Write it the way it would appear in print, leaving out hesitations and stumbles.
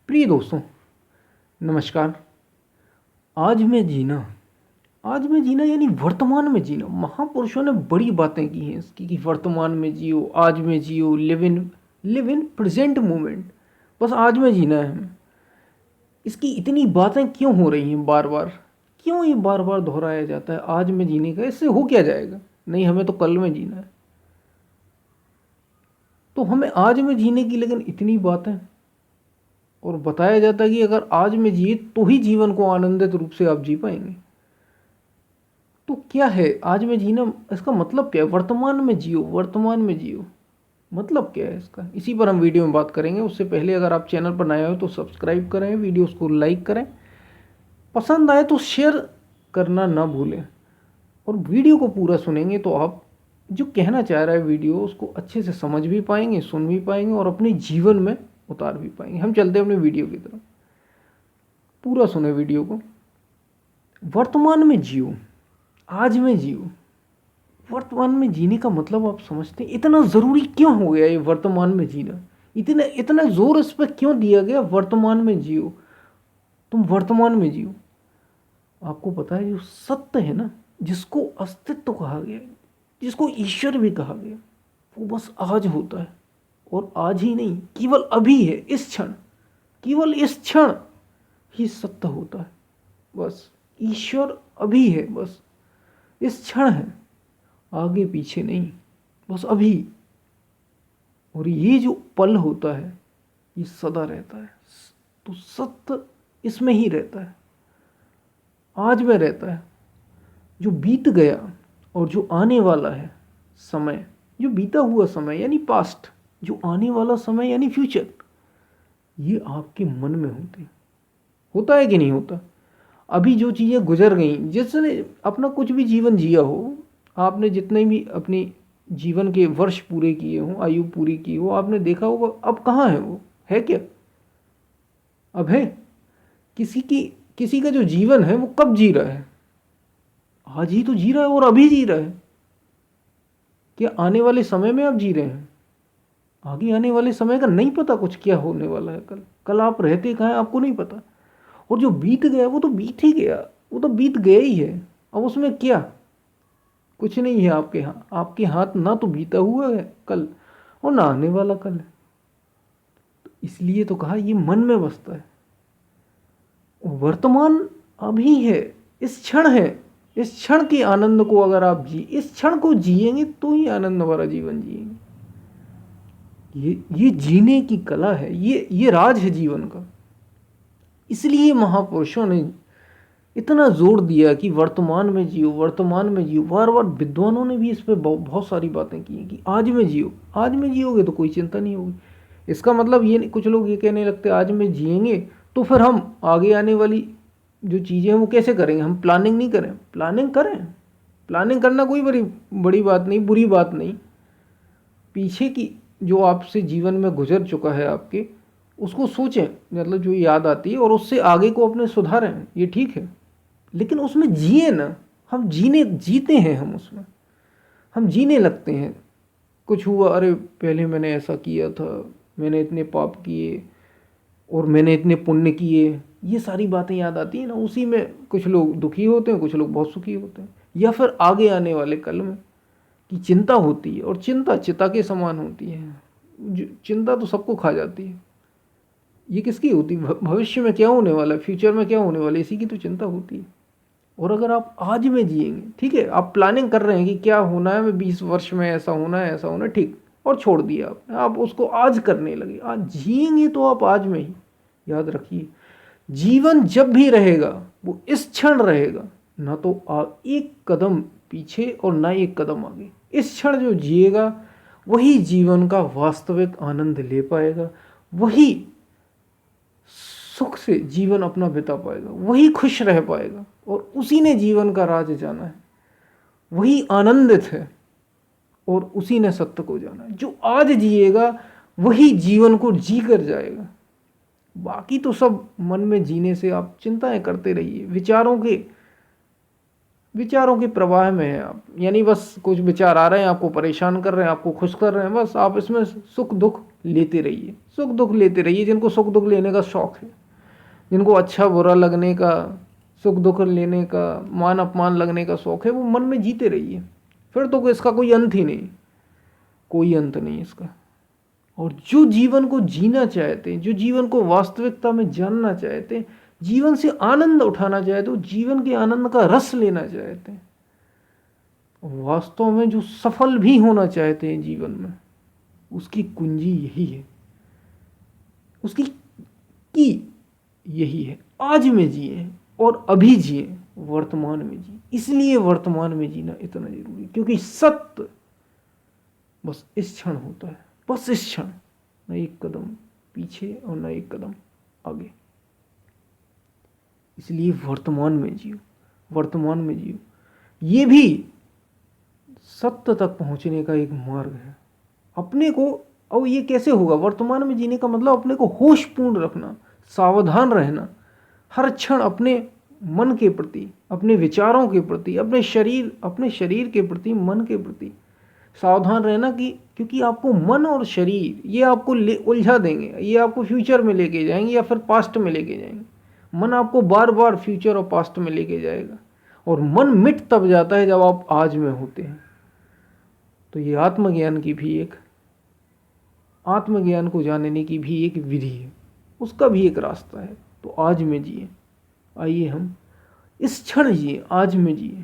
प्रिय दोस्तों, नमस्कार। आज में जीना यानी वर्तमान में जीना। महापुरुषों ने बड़ी बातें की हैं इसकी कि वर्तमान में जियो, आज में जियो, लिव इन प्रेजेंट मोमेंट। बस आज में जीना है हमें। इसकी इतनी बातें क्यों हो रही हैं बार बार? क्यों ये बार बार दोहराया जाता है आज में जीने का? इससे हो क्या जाएगा? नहीं, हमें तो कल में जीना है। तो हमें आज में जीने की लेकिन इतनी बातें, और बताया जाता है कि अगर आज में जिए तो ही जीवन को आनंदित रूप से आप जी पाएंगे। तो क्या है आज में जीना? इसका मतलब क्या है? वर्तमान में जियो, वर्तमान में जियो, मतलब क्या है इसका? इसी पर हम वीडियो में बात करेंगे। उससे पहले अगर आप चैनल पर नए हो तो सब्सक्राइब करें, वीडियोस को लाइक करें, पसंद आए तो शेयर करना ना भूलें। और वीडियो को पूरा सुनेंगे तो आप जो कहना चाह रहा है वीडियो, उसको अच्छे से समझ भी पाएंगे, सुन भी पाएंगे और अपने जीवन में उतार भी पाएंगे। हम चलते हैं अपने वीडियो की तरफ। पूरा सुने वीडियो को। वर्तमान में जियो, आज में जियो। वर्तमान में जीने का मतलब आप समझते हैं? इतना ज़रूरी क्यों हो गया ये वर्तमान में जीना? इतना इतना जोर इस पर क्यों दिया गया? वर्तमान में जियो, तुम वर्तमान में जियो। आपको पता है जो सत्य है ना, जिसको अस्तित्व कहा गया, जिसको ईश्वर भी कहा गया, वो बस आज होता है। और आज ही नहीं, केवल अभी है, इस क्षण, केवल इस क्षण ही सत्य होता है। बस ईश्वर अभी है, बस इस क्षण है, आगे पीछे नहीं, बस अभी। और ये जो पल होता है ये सदा रहता है। तो सत्य इसमें ही रहता है, आज में रहता है। जो बीत गया और जो आने वाला है समय, जो बीता हुआ समय यानी पास्ट, जो आने वाला समय यानी फ्यूचर, ये आपके मन में होता है कि नहीं होता? अभी जो चीज़ें गुजर गई, जिसने अपना कुछ भी जीवन जिया हो, आपने जितने भी अपने जीवन के वर्ष पूरे किए हों, आयु पूरी की हो, आपने देखा होगा अब कहाँ है वो? है क्या? अब है? किसी का जो जीवन है वो कब जी रहा है? आज ही तो जी रहा है और अभी जी रहा है। क्या आने वाले समय में आप जी रहे हैं? आगे आने वाले समय का नहीं पता कुछ, क्या होने वाला है कल आप रहते कहाँ हैं आपको नहीं पता। और जो बीत गया वो तो बीत ही गया, वो तो बीत गया ही है। अब उसमें क्या? कुछ नहीं है आपके हाथ ना तो बीता हुआ है कल और ना आने वाला कल है। तो इसलिए तो कहा ये मन में बसता है। वर्तमान अभी है, इस क्षण है। इस क्षण के आनंद को अगर आप इस क्षण को जिएंगे तो ही आनंद भरा जीवन जिएंगे। ये जीने की कला है, ये राज है जीवन का। इसलिए महापुरुषों ने इतना जोर दिया कि वर्तमान में जियो, वर्तमान में जियो। बार बार विद्वानों ने भी इस पर बहुत सारी बातें की हैं कि आज में जियो। आज में जियोगे तो कोई चिंता नहीं होगी। इसका मतलब ये नहीं, कुछ लोग ये कहने लगते आज में जिएंगे तो फिर हम आगे आने वाली जो चीज़ें हैं वो कैसे करेंगे? हम प्लानिंग नहीं करें? प्लानिंग करें। प्लानिंग करना कोई बड़ी बात नहीं, बुरी बात नहीं। पीछे की जो आपसे जीवन में गुजर चुका है आपके, उसको सोचें, मतलब जो याद आती है, और उससे आगे को अपने सुधारें, ये ठीक है। लेकिन उसमें जिए ना। हम जीते हैं, हम जीने लगते हैं। कुछ हुआ, अरे पहले मैंने ऐसा किया था, मैंने इतने पाप किए और मैंने इतने पुण्य किए, ये सारी बातें याद आती हैं ना। उसी में कुछ लोग दुखी होते हैं, कुछ लोग बहुत सुखी होते हैं। या फिर आगे आने वाले कल में की चिंता होती है, और चिंता चिता के समान होती है। चिंता तो सबको खा जाती है। ये किसकी होती है? भविष्य में क्या होने वाला है, फ्यूचर में क्या होने वाला है, इसी की तो चिंता होती है। और अगर आप आज में जिएंगे, ठीक है, आप प्लानिंग कर रहे हैं कि क्या होना है, मैं 20 वर्ष में ऐसा होना है, ऐसा होना है, ठीक, और छोड़ दिया आपने, आप उसको आज करने लगे। आज जिएंगे तो आप आज में ही। याद रखिए, जीवन जब भी रहेगा वो इस क्षण रहेगा, ना तो एक कदम पीछे और ना एक कदम आगे। इस क्षण जो जिएगा वही जीवन का वास्तविक आनंद ले पाएगा, वही सुख से जीवन अपना बिता पाएगा, वही खुश रह पाएगा। और उसी ने जीवन का राज जाना है, वही आनंदित है, और उसी ने सत्य को जाना है। जो आज जिएगा वही जीवन को जी कर जाएगा। बाकी तो सब मन में जीने से आप चिंताएं करते रहिए, विचारों के प्रवाह में है आप। यानी बस कुछ विचार आ रहे हैं, आपको परेशान कर रहे हैं, आपको खुश कर रहे हैं, बस आप इसमें सुख दुख लेते रहिए, सुख दुख लेते रहिए। जिनको सुख दुख लेने का शौक है, जिनको अच्छा बुरा लगने का, सुख दुख लेने का, मान अपमान लगने का शौक है, वो मन में जीते रहिए। फिर तो इसका कोई अंत ही नहीं, कोई अंत नहीं इसका। और जो जीवन को जीना चाहते हैं, जो जीवन को वास्तविकता में जानना चाहते हैं, जीवन से आनंद उठाना चाहते हो, जीवन के आनंद का रस लेना चाहते हैं, वास्तव में जो सफल भी होना चाहते हैं जीवन में, उसकी कुंजी यही है, उसकी की यही है, आज में जिए और अभी जिए, वर्तमान में जिए। इसलिए वर्तमान में जीना इतना जरूरी, क्योंकि सत्य बस इस क्षण होता है, बस इस क्षण, न एक कदम पीछे और न एक कदम आगे। इसलिए वर्तमान में जियो, वर्तमान में जियो। ये भी सत्य तक पहुंचने का एक मार्ग है। अपने को, और ये कैसे होगा? वर्तमान में जीने का मतलब अपने को होशपूर्ण रखना, सावधान रहना, हर क्षण अपने मन के प्रति, अपने विचारों के प्रति, अपने शरीर के प्रति, मन के प्रति सावधान रहना। कि क्योंकि आपको मन और शरीर ये आपको उलझा देंगे, ये आपको फ्यूचर में लेके जाएंगे या फिर पास्ट में लेके जाएंगे। मन आपको बार बार फ्यूचर और पास्ट में लेके जाएगा, और मन मिट तब जाता है जब आप आज में होते हैं। तो ये आत्मज्ञान की भी एक, आत्मज्ञान को जानने की भी एक विधि है, उसका भी एक रास्ता है। तो आज में जिए, आइए हम इस क्षण जिए, आज में जिए।